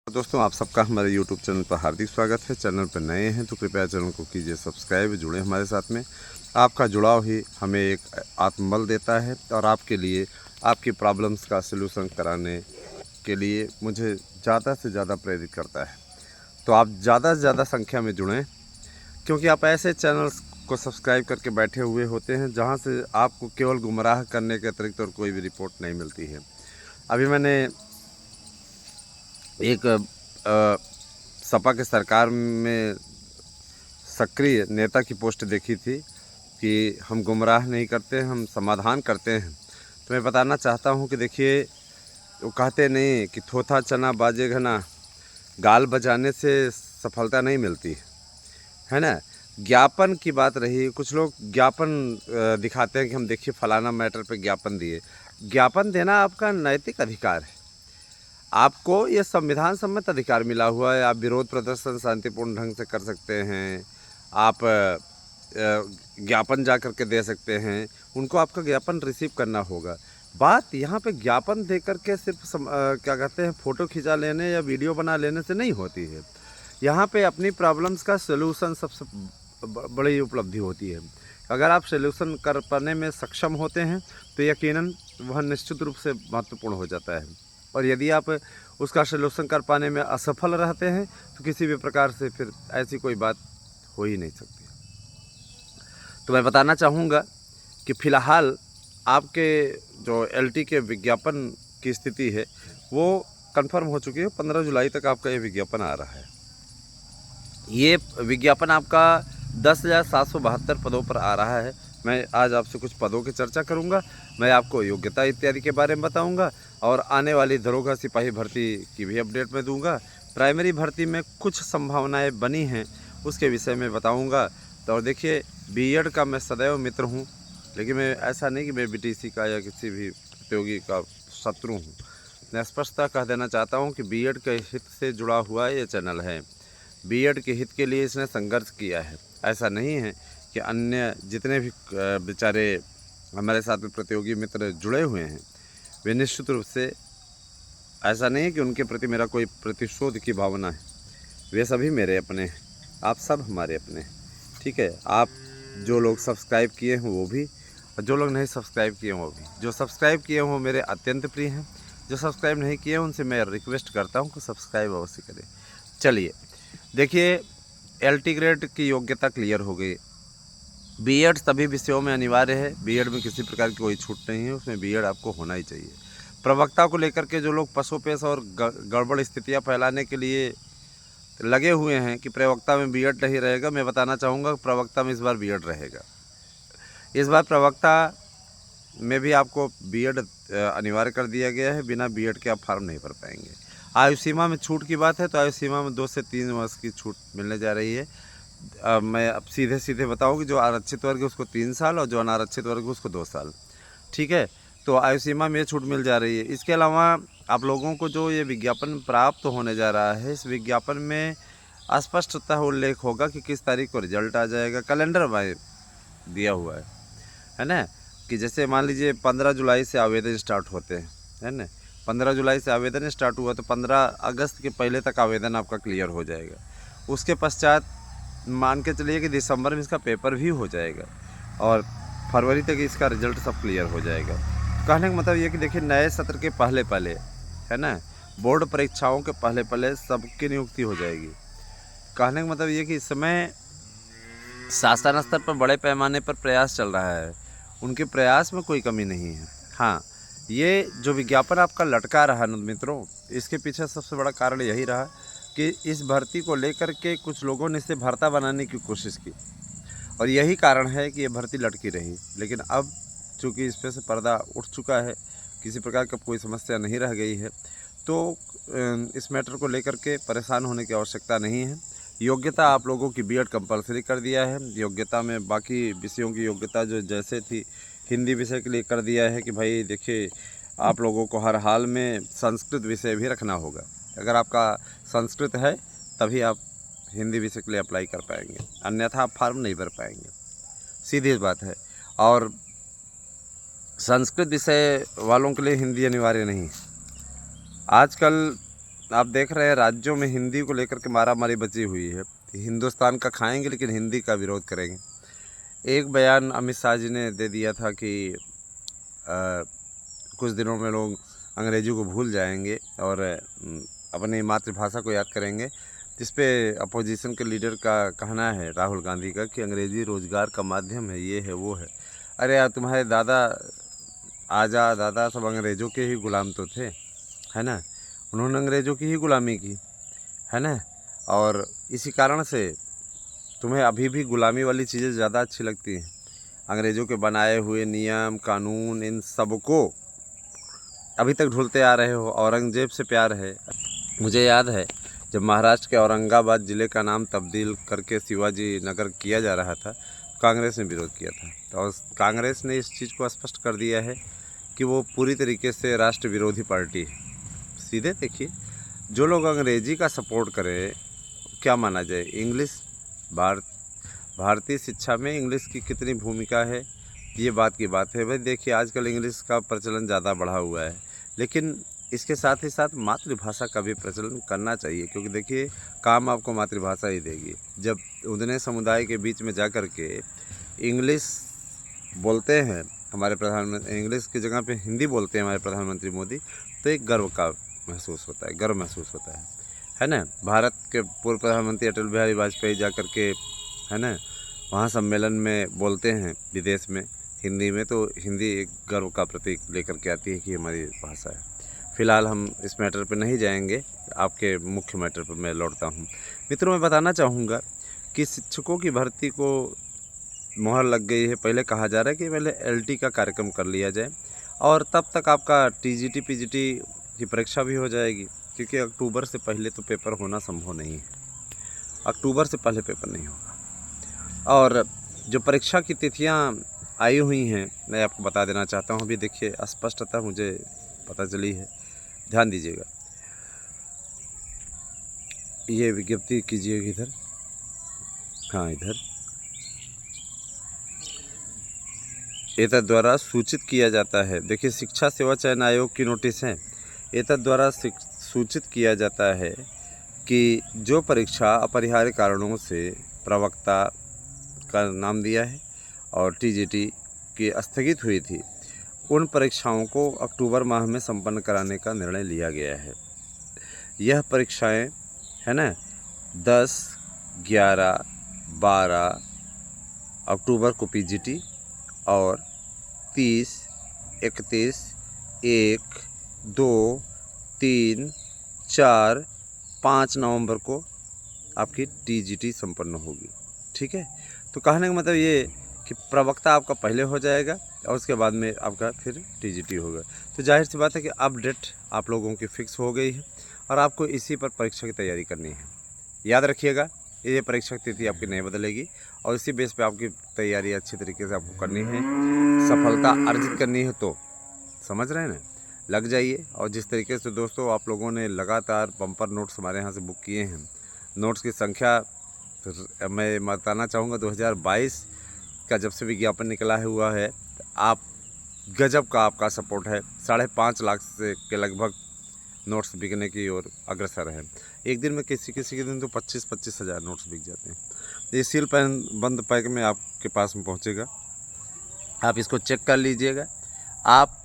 दोस्तों, आप सबका हमारे YouTube चैनल पर हार्दिक स्वागत है। चैनल पर नए हैं तो कृपया चैनल को कीजिए सब्सक्राइब, जुड़े हमारे साथ में। आपका जुड़ाव ही हमें एक आत्मबल देता है और आपके लिए आपकी प्रॉब्लम्स का सलूशन कराने के लिए मुझे ज़्यादा से ज़्यादा प्रेरित करता है। तो आप ज़्यादा से ज़्यादा संख्या में जुड़ें, क्योंकि आप ऐसे चैनल्स को सब्सक्राइब करके बैठे हुए होते हैं जहाँ से आपको केवल गुमराह करने के अतिरिक्त और कोई भी रिपोर्ट नहीं मिलती है। अभी मैंने एक सपा के सरकार में सक्रिय नेता की पोस्ट देखी थी कि हम गुमराह नहीं करते, हम समाधान करते हैं। तो मैं बताना चाहता हूं कि देखिए, वो कहते नहीं कि थोथा चना बाजे घना, गाल बजाने से सफलता नहीं मिलती है ना। ज्ञापन की बात रही, कुछ लोग ज्ञापन दिखाते हैं कि हम देखिए फलाना मैटर पे ज्ञापन दिए। ज्ञापन देना आपका नैतिक अधिकार है, आपको ये संविधान सम्मत अधिकार मिला हुआ है। आप विरोध प्रदर्शन शांतिपूर्ण ढंग से कर सकते हैं, आप ज्ञापन जा कर के दे सकते हैं, उनको आपका ज्ञापन रिसीव करना होगा। बात यहाँ पे ज्ञापन दे कर के सिर्फ क्या कहते हैं, फ़ोटो खिंचा लेने या वीडियो बना लेने से नहीं होती है। यहाँ पे अपनी प्रॉब्लम्स का सलूशन सबसे बड़ी उपलब्धि होती है। अगर आप सलूशन कर पाने में सक्षम होते हैं तो यकीनन वह निश्चित रूप से महत्वपूर्ण हो जाता है। और यदि आप उसका सलूशन कर पाने में असफल रहते हैं तो किसी भी प्रकार से फिर ऐसी कोई बात हो ही नहीं सकती। तो मैं बताना चाहूँगा कि फ़िलहाल आपके जो एलटी के विज्ञापन की स्थिति है वो कंफर्म हो चुकी है। 15 जुलाई तक आपका ये विज्ञापन आ रहा है। ये विज्ञापन आपका 10,772 पदों पर आ रहा है। मैं आज आपसे कुछ पदों की चर्चा करूंगा। मैं आपको योग्यता इत्यादि के बारे में बताऊंगा और आने वाली दरोगा सिपाही भर्ती की भी अपडेट मैं दूंगा। प्राइमरी भर्ती में कुछ संभावनाएं बनी हैं, उसके विषय में बताऊंगा। तो देखिए, बीएड का मैं सदैव मित्र हूँ, लेकिन मैं ऐसा नहीं कि मैं बीटीसी का या किसी भी प्रतियोगी का शत्रु हूँ। मैं स्पष्टता कह देना चाहता हूँ कि बीएड के हित से जुड़ा हुआ ये चैनल है। बीएड के हित के लिए इसने संघर्ष किया है। ऐसा नहीं है कि अन्य जितने भी बेचारे हमारे साथ में प्रतियोगी मित्र जुड़े हुए हैं, वे निश्चित रूप से, ऐसा नहीं है कि उनके प्रति मेरा कोई प्रतिशोध की भावना है। वे सभी मेरे अपने हैं, आप सब हमारे अपने हैं। ठीक है, आप जो लोग सब्सक्राइब किए हैं वो भी, और जो लोग नहीं सब्सक्राइब किए हैं वो भी। जो सब्सक्राइब किए हैं वो मेरे अत्यंत प्रिय हैं, जो सब्सक्राइब नहीं किए हैं उनसे मैं रिक्वेस्ट करता हूँ कि सब्सक्राइब अवश्य करें। चलिए देखिए, एलटी ग्रेड की योग्यता क्लियर हो गई। बीएड सभी विषयों में अनिवार्य है, बीएड में किसी प्रकार की कोई छूट नहीं है, उसमें बीएड आपको होना ही चाहिए। प्रवक्ता को लेकर के जो लोग पसोपेश और गड़बड़ स्थितियां फैलाने के लिए लगे हुए हैं कि प्रवक्ता में बीएड नहीं रहेगा, मैं बताना चाहूँगा प्रवक्ता में इस बार बीएड रहेगा। इस बार प्रवक्ता में भी आपको बीएड अनिवार्य कर दिया गया है, बिना बीएड के आप फॉर्म नहीं भर पाएंगे। आयु सीमा में छूट की बात है तो आयु सीमा में 2 से 3 वर्ष की छूट मिलने जा रही है। मैं अब सीधे सीधे बताऊँ कि जो आरक्षित वर्ग है उसको 3 साल और जो अनारक्षित वर्ग है उसको 2 साल। ठीक है, तो आयु सीमा में ये छूट मिल जा रही है। इसके अलावा आप लोगों को जो ये विज्ञापन प्राप्त होने जा रहा है, इस विज्ञापन में स्पष्टतः उल्लेख होगा कि किस तारीख को रिजल्ट आ जाएगा। कैलेंडर में दिया हुआ है ना, कि जैसे मान लीजिए 15 जुलाई से आवेदन स्टार्ट होते हैं, है ना। 15 जुलाई से आवेदन स्टार्ट हुआ तो 15 अगस्त के पहले तक आवेदन आपका क्लियर हो जाएगा। उसके पश्चात मान के चलिए कि दिसंबर में इसका पेपर भी हो जाएगा और फरवरी तक इसका रिजल्ट सब क्लियर हो जाएगा। कहने का मतलब ये कि देखिए, नए सत्र के पहले पहले, है ना, बोर्ड परीक्षाओं के पहले पहले सबकी नियुक्ति हो जाएगी। कहने का मतलब ये कि इस समय शासन स्तर पर बड़े पैमाने पर प्रयास चल रहा है, उनके प्रयास में कोई कमी नहीं है। हाँ, ये जो विज्ञापन आपका लटका रहा है मित्रों, इसके पीछे सबसे बड़ा कारण यही रहा कि इस भर्ती को लेकर के कुछ लोगों ने इसे भर्ता बनाने की कोशिश की और यही कारण है कि ये भर्ती लटकी रही। लेकिन अब चूँकि इस पर से पर्दा उठ चुका है, किसी प्रकार का कोई समस्या नहीं रह गई है, तो इस मैटर को लेकर के परेशान होने की आवश्यकता नहीं है। योग्यता आप लोगों की बीएड कंपलसरी कर दिया है। योग्यता में बाकी विषयों की योग्यता जो जैसे थी, हिंदी विषय के लिए कर दिया है कि भाई देखिए, आप लोगों को हर हाल में संस्कृत विषय भी रखना होगा। अगर आपका संस्कृत है तभी आप हिंदी विषय के लिए अप्लाई कर पाएंगे, अन्यथा आप फॉर्म नहीं भर पाएंगे, सीधी बात है। और संस्कृत विषय वालों के लिए हिंदी अनिवार्य नहीं। आजकल आप देख रहे हैं राज्यों में हिंदी को लेकर के मारामारी बची हुई है। हिंदुस्तान का खाएंगे लेकिन हिंदी का विरोध करेंगे। एक बयान अमित शाह जी ने दे दिया था कि कुछ दिनों में लोग अंग्रेजी को भूल जाएंगे और अपनी मातृभाषा को याद करेंगे, जिस पे अपोजिशन के लीडर का कहना है राहुल गांधी का कि अंग्रेज़ी रोज़गार का माध्यम है, ये है वो है। अरे यार, तुम्हारे दादा आजा दादा सब अंग्रेज़ों के ही गुलाम तो थे, है ना। उन्होंने अंग्रेज़ों की ही गुलामी की, है ना। और इसी कारण से तुम्हें अभी भी गुलामी वाली चीज़ें ज़्यादा अच्छी लगती हैं। अंग्रेज़ों के बनाए हुए नियम कानून इन सबको अभी तक ढूंढते आ रहे हो। औरंगज़ेब से प्यार है। मुझे याद है जब महाराष्ट्र के औरंगाबाद ज़िले का नाम तब्दील करके शिवाजी नगर किया जा रहा था, कांग्रेस ने विरोध किया था। और कांग्रेस ने इस चीज़ को स्पष्ट कर दिया है कि वो पूरी तरीके से राष्ट्र विरोधी पार्टी है। सीधे देखिए, जो लोग अंग्रेज़ी का सपोर्ट करें, क्या माना जाए, इंग्लिश भारतीय शिक्षा में इंग्लिश की कितनी भूमिका है, ये बात की बात है। भाई देखिए, आजकल इंग्लिश का प्रचलन ज़्यादा बढ़ा हुआ है, लेकिन इसके साथ ही साथ मातृभाषा का भी प्रचलन करना चाहिए, क्योंकि देखिए काम आपको मातृभाषा ही देगी। जब उतने समुदाय के बीच में जा कर के इंग्लिश बोलते हैं हमारे प्रधानमंत्री, इंग्लिश की जगह पे हिंदी बोलते हैं हमारे प्रधानमंत्री मोदी, तो एक गर्व का महसूस होता है, गर्व महसूस होता है ना। भारत के पूर्व प्रधानमंत्री अटल बिहारी वाजपेयी जा कर के, है ना, वहाँ सम्मेलन में बोलते हैं विदेश में हिंदी में, तो हिंदी एक गर्व का प्रतीक लेकर के आती है कि हमारी भाषा है। फ़िलहाल हम इस मैटर पे नहीं जाएंगे, आपके मुख्य मैटर पर मैं लौटता हूँ। मित्रों, मैं बताना चाहूँगा कि शिक्षकों की भर्ती को मोहर लग गई है। पहले कहा जा रहा है कि पहले LT का कार्यक्रम कर लिया जाए और तब तक आपका TGT PGT की परीक्षा भी हो जाएगी, क्योंकि अक्टूबर से पहले तो पेपर होना संभव नहीं है। अक्टूबर से पहले पेपर नहीं होगा। और जो परीक्षा की तिथियां आई हुई हैं, मैं आपको बता देना चाहता हूं। अभी देखिए, स्पष्टता मुझे पता चली है, ध्यान दीजिएगा। ये विज्ञप्ति कीजिएगा इधर, हाँ इधर। एतद द्वारा सूचित किया जाता है, देखिए शिक्षा सेवा चयन आयोग की नोटिस है। एतद द्वारा सूचित किया जाता है कि जो परीक्षा अपरिहार्य कारणों से प्रवक्ता का नाम दिया है और TGT की स्थगित हुई थी, उन परीक्षाओं को अक्टूबर माह में संपन्न कराने का निर्णय लिया गया है। यह परीक्षाएं, है ना, 10, 11, 12 अक्टूबर को PGT और 30, 31, 1, 2, 3, 4, 5 नवंबर को आपकी TGT संपन्न होगी। ठीक है, तो कहने का मतलब ये कि प्रवक्ता आपका पहले हो जाएगा और उसके बाद में आपका फिर TGT होगा। तो जाहिर सी बात है कि अब डेट आप लोगों की फिक्स हो गई है और आपको इसी पर परीक्षा की तैयारी करनी है। याद रखिएगा, ये परीक्षा की तिथि आपकी नहीं बदलेगी और इसी बेस पे आपकी तैयारी अच्छी तरीके से आपको करनी है। सफलता अर्जित करनी है तो समझ रहे हैं ना, लग जाइए। और जिस तरीके से दोस्तों आप लोगों ने लगातार बम्पर नोट्स हमारे यहाँ से बुक किए हैं, नोट्स की संख्या तो मैं बताना चाहूँगा 2022 का जब से विज्ञापन निकला हुआ है, आप गजब का आपका सपोर्ट है। 5.5 लाख से के लगभग नोट्स बिकने की ओर अग्रसर है। एक दिन में किसी के दिन तो 25-25 हज़ार नोट्स बिक जाते हैं। ये सील पैन बंद पैक में आपके पास में पहुँचेगा, आप इसको चेक कर लीजिएगा। आप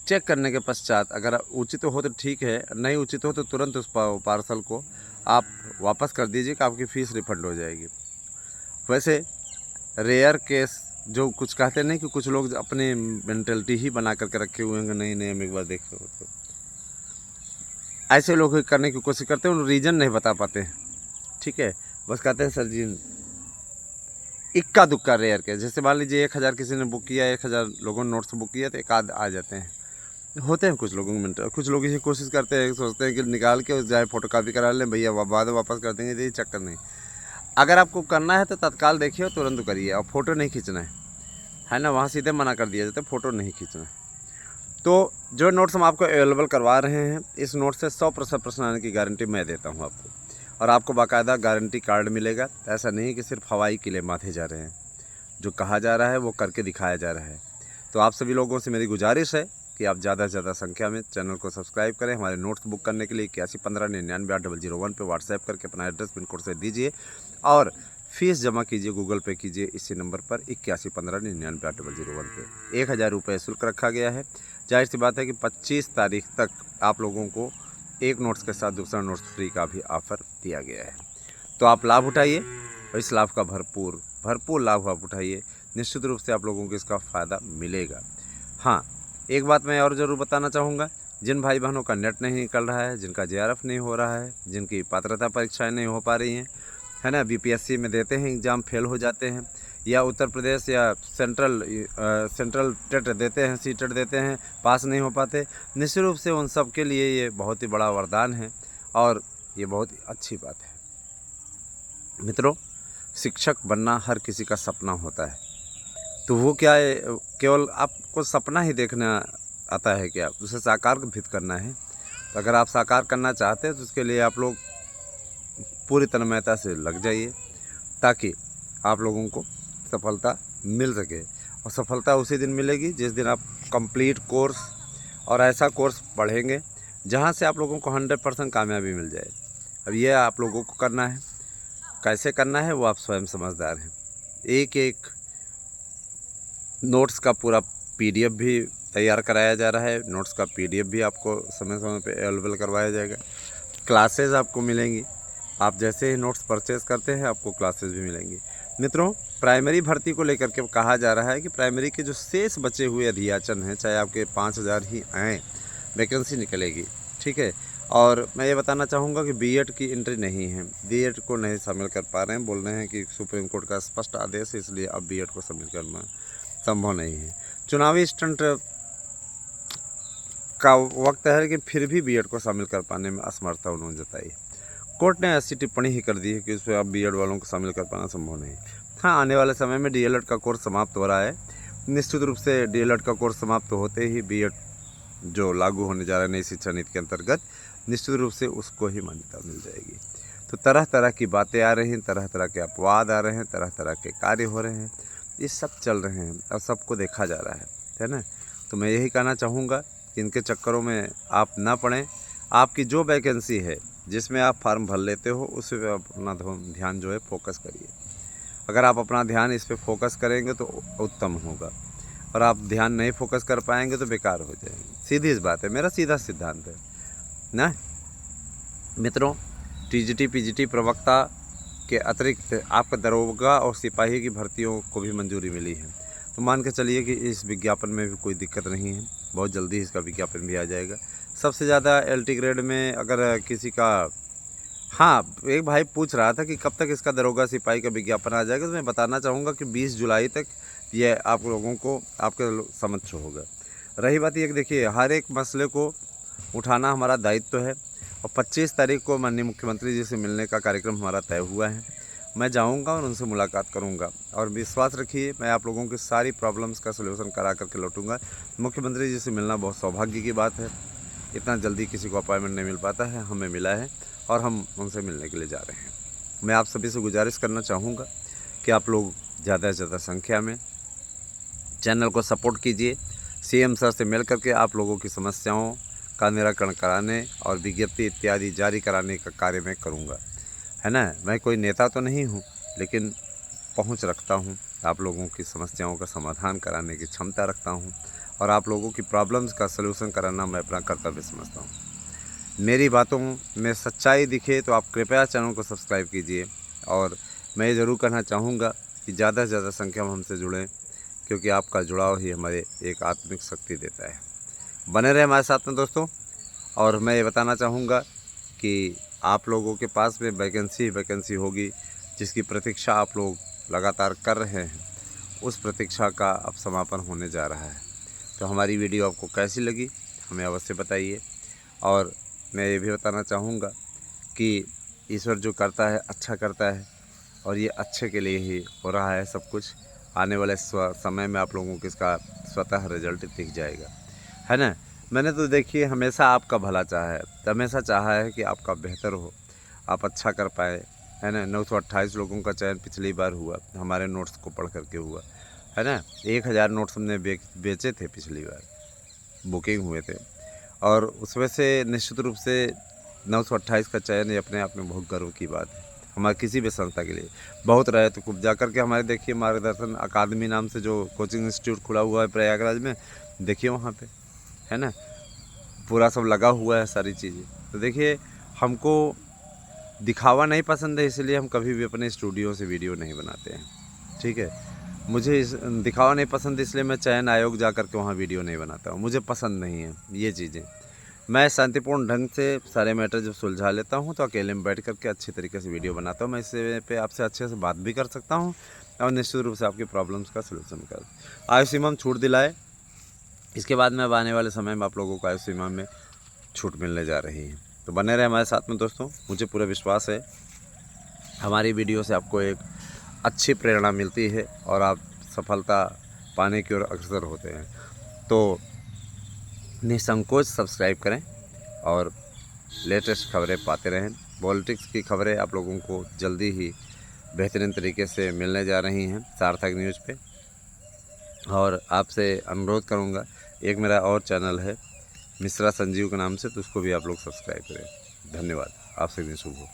चेक करने के पश्चात अगर उचित हो तो ठीक है, नहीं उचित हो तो तुरंत उस पार्सल को आप वापस कर दीजिए कि आपकी फ़ीस रिफंड हो जाएगी। वैसे रेयर केस जो कुछ कहते नहीं कि कुछ लोग अपनी मेंटलिटी ही बना करके रखे हुए हैं, नहीं हम एक बार देख रहे हो, तो ऐसे लोग करने की कोशिश करते हैं, उन रीज़न नहीं बता पाते हैं। ठीक है, बस कहते हैं सर जी इक्का दुक्का रेयर केस, जैसे मान लीजिए 1000 किसी ने बुक किया, 1000 लोगों ने नोट्स बुक किया तो एक आध आ जाते हैं, होते हैं कुछ लोगों में। कुछ लोग ये कोशिश करते हैं, सोचते हैं कि निकाल के जाए फोटोकॉपी करा लें, भैया बाद में वापस कर देंगे, ये चक्कर नहीं। अगर आपको करना है तो तत्काल देखिए और तुरंत करिए, और फ़ोटो नहीं खींचना है ना, वहाँ सीधे मना कर दिया जाता है, फ़ोटो नहीं खींचना। तो जो नोट्स हम आपको अवेलेबल करवा रहे हैं, इस नोट से 100% प्रश्न आने की गारंटी मैं देता हूँ आपको, और आपको बाकायदा गारंटी कार्ड मिलेगा। ऐसा नहीं कि सिर्फ हवाई किले माथे जा रहे हैं, जो कहा जा रहा है वो करके दिखाया जा रहा है। तो आप सभी लोगों से मेरी गुजारिश है कि आप ज़्यादा से ज़्यादा संख्या में चैनल को सब्सक्राइब करें। हमारे नोट्स बुक करने के लिए 8115998001 पे व्हाट्सएप करके अपना एड्रेस पिन कोड से दीजिए और फीस जमा कीजिए, गूगल पे कीजिए इसी नंबर पर 8115998001 पे। 1000 रुपये शुल्क रखा गया है। जाहिर सी बात है कि 25 तारीख तक आप लोगों को एक नोट्स के साथ दूसरा नोट्स फ्री का भी ऑफ़र दिया गया है। तो आप लाभ उठाइए और इस लाभ का भरपूर लाभ आप उठाइए। निश्चित रूप से आप लोगों को इसका फ़ायदा मिलेगा। हाँ, एक बात मैं और ज़रूर बताना चाहूँगा, जिन भाई बहनों का नेट नहीं निकल रहा है, जिनका जेआरएफ नहीं हो रहा है, जिनकी पात्रता परीक्षाएं नहीं हो पा रही हैं, है ना, बीपीएससी में देते हैं एग्ज़ाम, फेल हो जाते हैं, या उत्तर प्रदेश या सेंट्रल टेट देते हैं, सीटेट देते हैं, पास नहीं हो पाते, निश्चित रूप से उन सब के लिए ये बहुत ही बड़ा वरदान है और ये बहुत ही अच्छी बात है। मित्रों, शिक्षक बनना हर किसी का सपना होता है। तो वो क्या है, केवल आपको सपना ही देखना आता है क्या, उसे साकार भी करना है। तो अगर आप साकार करना चाहते हैं तो उसके लिए आप लोग पूरी तन्मयता से लग जाइए, ताकि आप लोगों को सफलता मिल सके। और सफलता उसी दिन मिलेगी जिस दिन आप कंप्लीट कोर्स और ऐसा कोर्स पढ़ेंगे जहां से आप लोगों को 100% कामयाबी मिल जाए। अब ये आप लोगों को करना है, कैसे करना है वो आप स्वयं समझदार हैं। एक एक नोट्स का पूरा पीडीएफ भी तैयार कराया जा रहा है। नोट्स का पीडीएफ भी आपको समय समय पे अवेलेबल करवाया जाएगा। क्लासेस आपको मिलेंगी, आप जैसे ही नोट्स परचेज़ करते हैं आपको क्लासेस भी मिलेंगी। मित्रों, प्राइमरी भर्ती को लेकर के कहा जा रहा है कि प्राइमरी के जो शेष बचे हुए अध्याचन हैं, चाहे आपके 5000 ही आएँ, वैकेंसी निकलेगी, ठीक है। और मैं ये बताना चाहूँगा कि बीएड की एंट्री नहीं है, बीएड को नहीं शामिल कर पा रहे हैं, बोल रहे हैं कि सुप्रीम कोर्ट का स्पष्ट आदेश है, इसलिए अब बीएड को शामिल करना संभव नहीं है। चुनावी स्टंट का वक्त है कि फिर भी बीएड को शामिल कर पाने में असमर्थता उन्होंने जताई। कोर्ट ने ऐसी टिप्पणी ही कर दी है कि उसमें अब बीएड वालों को शामिल कर पाना संभव नहीं। हाँ, आने वाले समय में डीएलएड का कोर्स समाप्त हो रहा है। निश्चित रूप से डीएलएड का कोर्स समाप्त होते ही बीएड जो लागू होने जा रहा है नई शिक्षा नीति के अंतर्गत, निश्चित रूप से उसको ही मान्यता मिल जाएगी। तो तरह तरह की बातें आ रही हैं, तरह तरह के अपवाद आ रहे हैं, तरह तरह के कार्य हो रहे हैं, ये सब चल रहे हैं और सबको देखा जा रहा है ना। तो मैं यही कहना चाहूँगा कि इनके चक्करों में आप ना पड़ें। आपकी जो वैकेंसी है जिसमें आप फार्म भर लेते हो उस पर अपना ध्यान जो है फोकस करिए। अगर आप अपना ध्यान इस पर फोकस करेंगे तो उत्तम होगा, और आप ध्यान नहीं फोकस कर पाएंगे तो बेकार हो जाएंगे। सीधी इस बात है, मेरा सीधा सिद्धांत है ना। मित्रों, टीजीटी पीजीटी प्रवक्ता के अतिरिक्त आपका दरोगा और सिपाही की भर्तियों को भी मंजूरी मिली है। तो मान के चलिए कि इस विज्ञापन में भी कोई दिक्कत नहीं है, बहुत जल्दी इसका विज्ञापन भी आ जाएगा। सबसे ज़्यादा एलटी ग्रेड में अगर किसी का, हाँ, एक भाई पूछ रहा था कि कब तक इसका दरोगा सिपाही का विज्ञापन आ जाएगा, तो मैं बताना चाहूँगा कि 20 जुलाई तक ये आप लोगों को आपके समक्ष होगा। रही बात ये कि देखिए, हर एक मसले को उठाना हमारा दायित्व है और 25 तारीख को माननीय मुख्यमंत्री जी से मिलने का कार्यक्रम हमारा तय हुआ है। मैं जाऊंगा और उनसे मुलाकात करूंगा, और विश्वास रखिए मैं आप लोगों की सारी प्रॉब्लम्स का सलूशन करा करके लौटूंगा। मुख्यमंत्री जी से मिलना बहुत सौभाग्य की बात है, इतना जल्दी किसी को अपॉइंटमेंट नहीं मिल पाता है, हमें मिला है और हम उनसे मिलने के लिए जा रहे हैं। मैं आप सभी से गुजारिश करना चाहूँगा कि आप लोग ज़्यादा से ज़्यादा संख्या में चैनल को सपोर्ट कीजिए। सीएम सर से मिल करके आप लोगों की समस्याओं का निराकरण कराने और विज्ञप्ति इत्यादि जारी कराने का कार्य मैं करूँगा, है ना। मैं कोई नेता तो नहीं हूँ, लेकिन पहुँच रखता हूँ, आप लोगों की समस्याओं का समाधान कराने की क्षमता रखता हूँ, और आप लोगों की प्रॉब्लम्स का सलूशन कराना मैं अपना कर्तव्य समझता हूँ। मेरी बातों में सच्चाई दिखे तो आप कृपया चैनल को सब्सक्राइब कीजिए, और मैं ये ज़रूर कहना चाहूँगा कि ज़्यादा से ज़्यादा संख्या में हमसे जुड़ें, क्योंकि आपका जुड़ाव ही हमारे एक आत्मिक शक्ति देता है। बने रहे हमारे साथ में दोस्तों। और मैं ये बताना चाहूँगा कि आप लोगों के पास में वैकेंसी होगी जिसकी प्रतीक्षा आप लोग लगातार कर रहे हैं, उस प्रतीक्षा का अब समापन होने जा रहा है। तो हमारी वीडियो आपको कैसी लगी हमें अवश्य बताइए। और मैं ये भी बताना चाहूँगा कि ईश्वर जो करता है अच्छा करता है, और ये अच्छे के लिए ही हो रहा है सब कुछ। आने वाले समय में आप लोगों को इसका स्वतः रिजल्ट दिख जाएगा, है ना। मैंने तो देखिए हमेशा आपका भला चाहा है, हमेशा चाहा है कि आपका बेहतर हो, आप अच्छा कर पाए, है ना। 928 लोगों का चयन पिछली बार हुआ, हमारे नोट्स को पढ़ करके हुआ, है ना। 1000 नोट्स हमने बेचे थे पिछली बार, बुकिंग हुए थे, और उसमें से निश्चित रूप से 928 का चयन ये अपने आप में बहुत गर्व की बात है हमारे किसी भी संस्था के लिए। बहुत रहे तो खूब जा करके हमारे देखिए मार्गदर्शन अकादमी नाम से जो कोचिंग इंस्टीट्यूट खुला हुआ है प्रयागराज में, देखिए वहाँ पे है ना, पूरा सब लगा हुआ है सारी चीज़ें। तो देखिए हमको दिखावा नहीं पसंद है, इसलिए हम कभी भी अपने स्टूडियो से वीडियो नहीं बनाते हैं, ठीक है। मुझे इस दिखावा नहीं पसंद, इसलिए मैं चयन आयोग जा कर के वहाँ वीडियो नहीं बनाता हूँ, मुझे पसंद नहीं है ये चीज़ें। मैं शांतिपूर्ण ढंग से सारे मैटर जब सुलझा लेता हूँ तो अकेले में बैठ करके अच्छे तरीके से वीडियो बनाता हूँ। मैं इससे पे आपसे अच्छे से बात भी कर सकता हूँ और निश्चित रूप से आपकी प्रॉब्लम्स का सलूशन कर। आयु सीमा में छूट दिलाए, इसके बाद में अब आने वाले समय में आप लोगों को आयु सीमा में छूट मिलने जा रही है। तो बने रहे हमारे साथ में दोस्तों, मुझे पूरा विश्वास है हमारी वीडियो से आपको एक अच्छी प्रेरणा मिलती है और आप सफलता पाने की ओर अग्रसर होते हैं। तो निसंकोच सब्सक्राइब करें और लेटेस्ट खबरें पाते रहें। पॉलिटिक्स की खबरें आप लोगों को जल्दी ही बेहतरीन तरीके से मिलने जा रही हैं सार्थक न्यूज़ पे। और आपसे अनुरोध करूंगा, एक मेरा और चैनल है मिश्रा संजीव के नाम से, तो उसको भी आप लोग सब्सक्राइब करें। धन्यवाद, आपसे दिन शुभ हो।